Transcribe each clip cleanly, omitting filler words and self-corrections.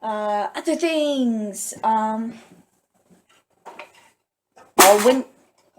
Other things. Alwyn,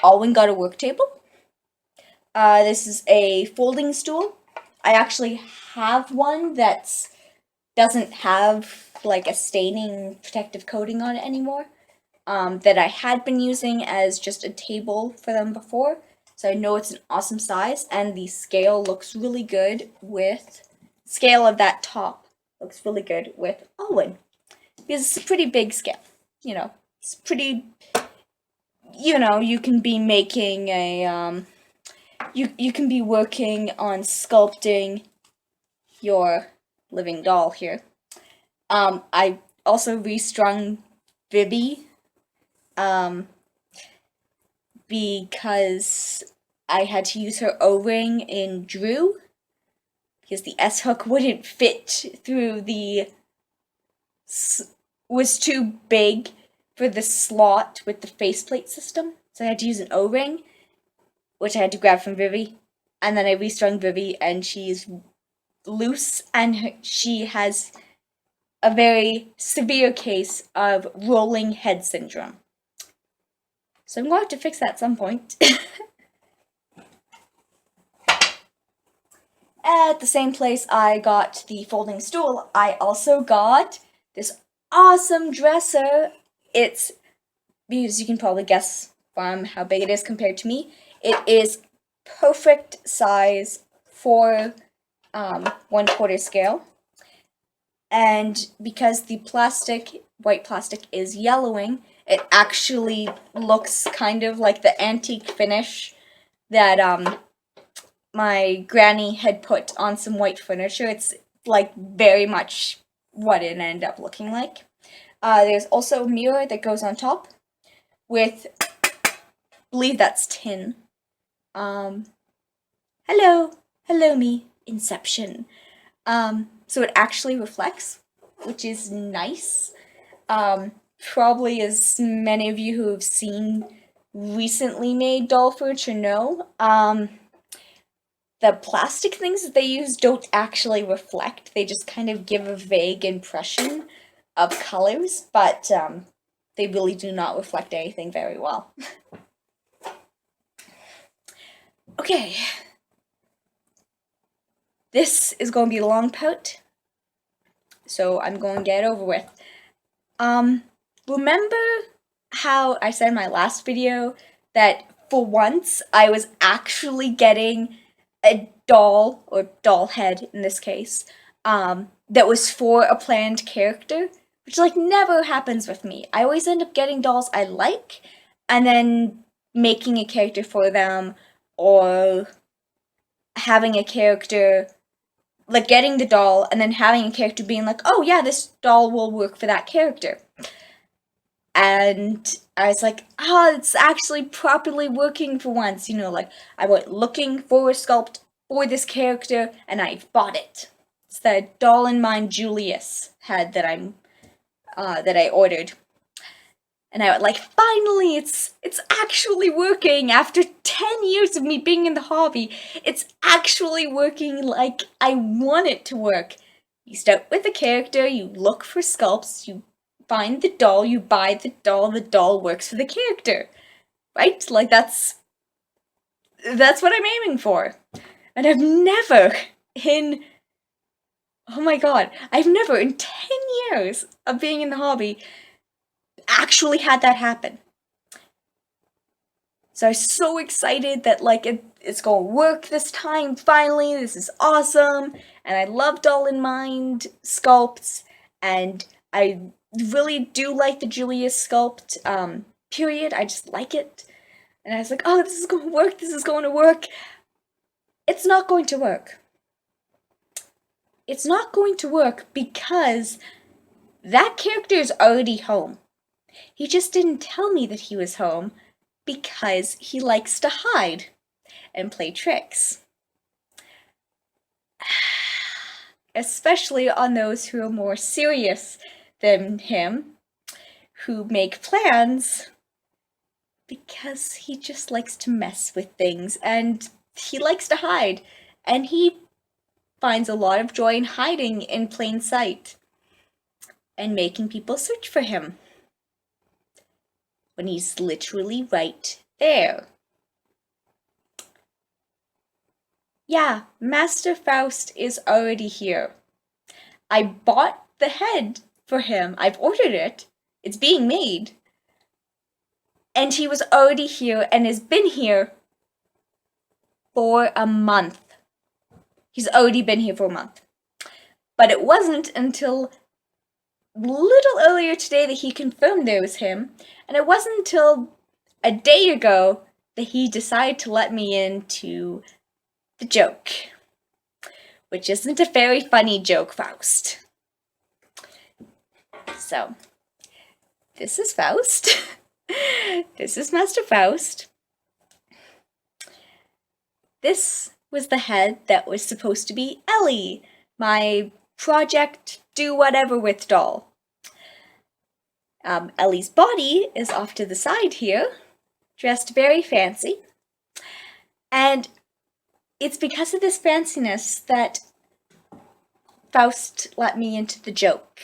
Alwyn got a work table. This is a folding stool. I actually have one that doesn't have like a staining protective coating on it anymore. That I had been using as just a table for them before. So I know it's an awesome size, and the scale looks really good with scale of that top looks really good with Alwyn, because it's a pretty big scale. It's pretty. You can be making a you can be working on sculpting your living doll here. I also restrung Bibby, um, because I had to use her O-ring in Drew, because the S-hook wouldn't fit through was too big for the slot with the faceplate system, so I had to use an O-ring, which I had to grab from Vivi, and then I restrung Vivi, and she's loose, and she has a very severe case of rolling head syndrome. So I'm going to have to fix that at some point. At the same place I got the folding stool, I also got this awesome dresser. It's, because you can probably guess from how big it is compared to me, it is perfect size for 1/4 scale. And because the white plastic is yellowing, it actually looks kind of like the antique finish that my granny had put on some white furniture. It's like very much what it ended up looking like. There's also a mirror that goes on top with, I believe that's tin. Hello me, Inception. So it actually reflects, which is nice. Probably as many of you who have seen recently made doll furniture know, the plastic things that they use don't actually reflect. They just kind of give a vague impression of colors, but they really do not reflect anything very well. Okay. This is going to be a long part, so I'm going to get it over with. Remember how I said in my last video that for once I was actually getting a doll, or doll head in this case, that was for a planned character, which like never happens with me. I always end up getting dolls I like, and then making a character for them, or having a character, like getting the doll and then having a character being like, oh yeah, this doll will work for that character. And I was like, it's actually properly working for once. Like, I went looking for a sculpt for this character, and I bought it. It's the doll in mind Julius had that I ordered. And I was like, finally, it's actually working after 10 years of me being in the hobby. It's actually working like I want it to work. You start with the character, you look for sculpts, you find the doll, you buy the doll works for the character. Right? Like, that's what I'm aiming for. And I've never in 10 years of being in the hobby actually had that happen. So I was so excited that like it's gonna work this time, finally. This is awesome. And I love Doll in Mind sculpts, and I really do like the Julius sculpt, period. I just like it. And I was like, oh, this is gonna work, this is going to work. It's not going to work. It's not going to work because that character is already home. He just didn't tell me that he was home because he likes to hide and play tricks. Especially on those who are more serious than him, who make plans, because he just likes to mess with things, and he likes to hide, and he finds a lot of joy in hiding in plain sight. and making people search for him when he's literally right there. Yeah, Master Faust is already here. I bought the head for him. I've ordered it. It's being made. And he was already here and has been here for a month. He's already been here for a month. But it wasn't until little earlier today that he confirmed there was him, and it wasn't until a day ago that he decided to let me into the joke. Which isn't a very funny joke, Faust. So, this is Faust. This is Master Faust. This was the head that was supposed to be Ellie, my Project Do Whatever With doll. Ellie's body is off to the side here, dressed very fancy. And it's because of this fanciness that Faust let me into the joke.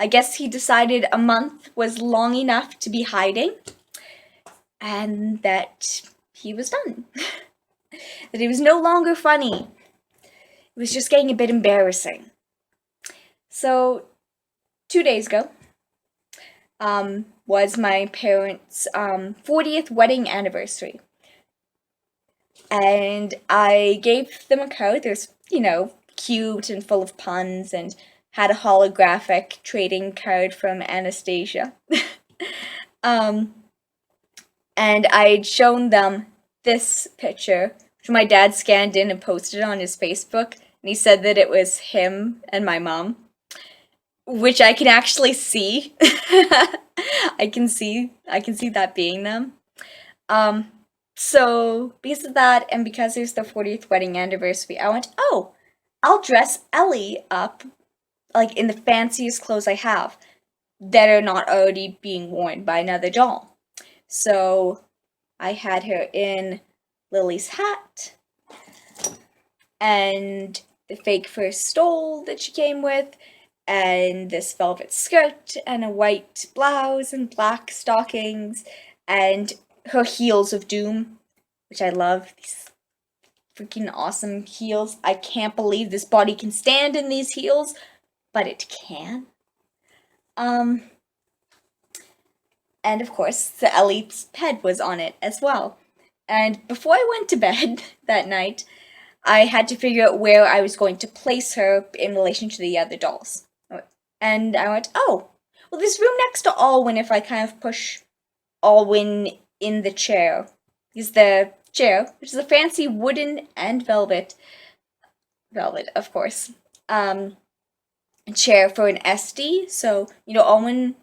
I guess he decided a month was long enough to be hiding, and that he was done. That it was no longer funny. It was just getting a bit embarrassing. So, 2 days ago, was my parents' 40th wedding anniversary. And I gave them a card. There's, cute and full of puns, and had a holographic trading card from Anastasia. And I'd shown them this picture, which my dad scanned in and posted on his Facebook, and he said that it was him and my mom, which I can actually see. I can see that being them. So because of that, and because it was the 40th wedding anniversary, I went, oh, I'll dress Ellie up, like, in the fanciest clothes I have, that are not already being worn by another doll. So I had her in Lily's hat, and the fake fur stole that she came with, and this velvet skirt, and a white blouse, and black stockings, and her heels of doom, which I love. These freaking awesome heels. I can't believe this body can stand in these heels, but it can. And of course, the Ellie's head was on it as well. And before I went to bed that night, I had to figure out where I was going to place her in relation to the other dolls. And I went, oh, well, there's room next to Alwyn if I kind of push Alwyn in the chair. Because the chair, which is a fancy wooden and velvet, of course, chair for an SD. So, Alwyn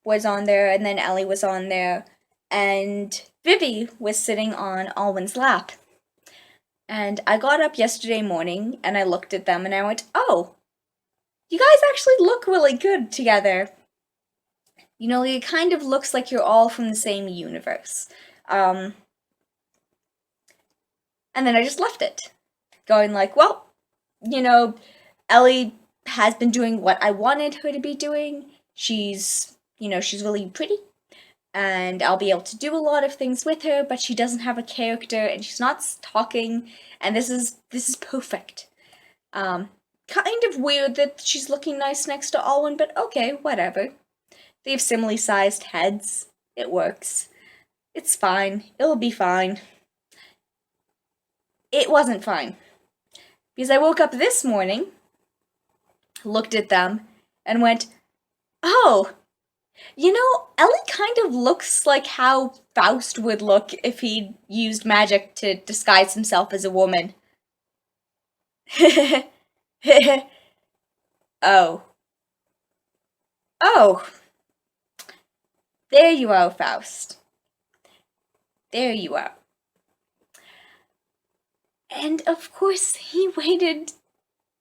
was on there, and then Ellie was on there, and Vivi was sitting on Alwyn's lap. And I got up yesterday morning, and I looked at them, and I went, oh, you guys actually look really good together. It kind of looks like you're all from the same universe. And then I just left it, going like, well, Ellie has been doing what I wanted her to be doing. She's really pretty, and I'll be able to do a lot of things with her, but she doesn't have a character, and she's not talking, and this is perfect. Kind of weird that she's looking nice next to Alwyn, but okay, whatever. They have similarly sized heads. It works. It's fine. It'll be fine. It wasn't fine. Because I woke up this morning, looked at them, and went, oh, Ellie kind of looks like how Faust would look if he'd used magic to disguise himself as a woman. Oh. Oh. There you are, Faust. There you are. And of course, he waited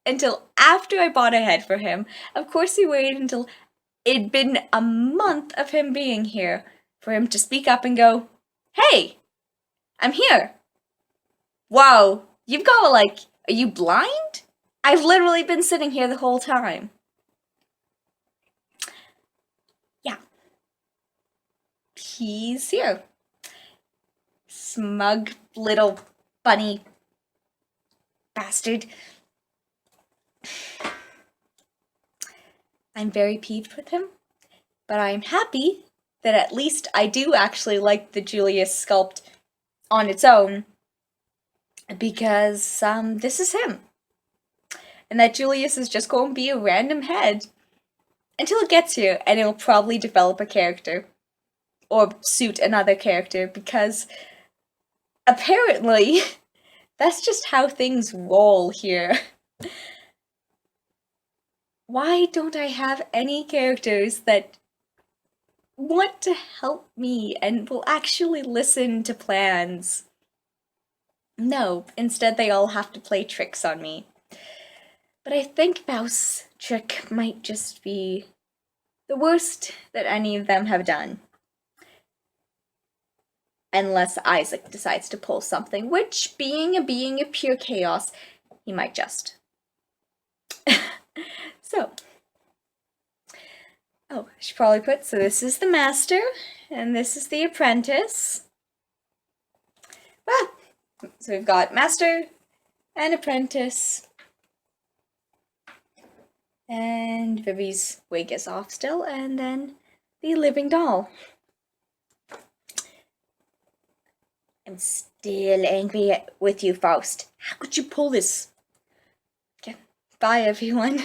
until after I bought a head for him. Of course, he waited until it'd been a month of him being here for him to speak up and go, hey, I'm here. Wow, you've got, are you blind? I've literally been sitting here the whole time. he's here. Smug little bunny bastard. I'm very peeved with him, but I'm happy that at least I do actually like the Julius sculpt on its own, because this is him. And that Julius is just going to be a random head until it gets here, and it'll probably develop a character. Or suit another character, because apparently that's just how things roll here. Why don't I have any characters that want to help me and will actually listen to plans? No, instead they all have to play tricks on me. But I think Faust's trick might just be the worst that any of them have done. Unless Isaac decides to pull something, which, being a being of pure chaos, he might just. So, I should probably put, so this is the master, and this is the apprentice. So we've got master and apprentice. And Vivi's wig is off still, and then the living doll. I'm still angry with you, Faust. How could you pull this? Okay, bye everyone.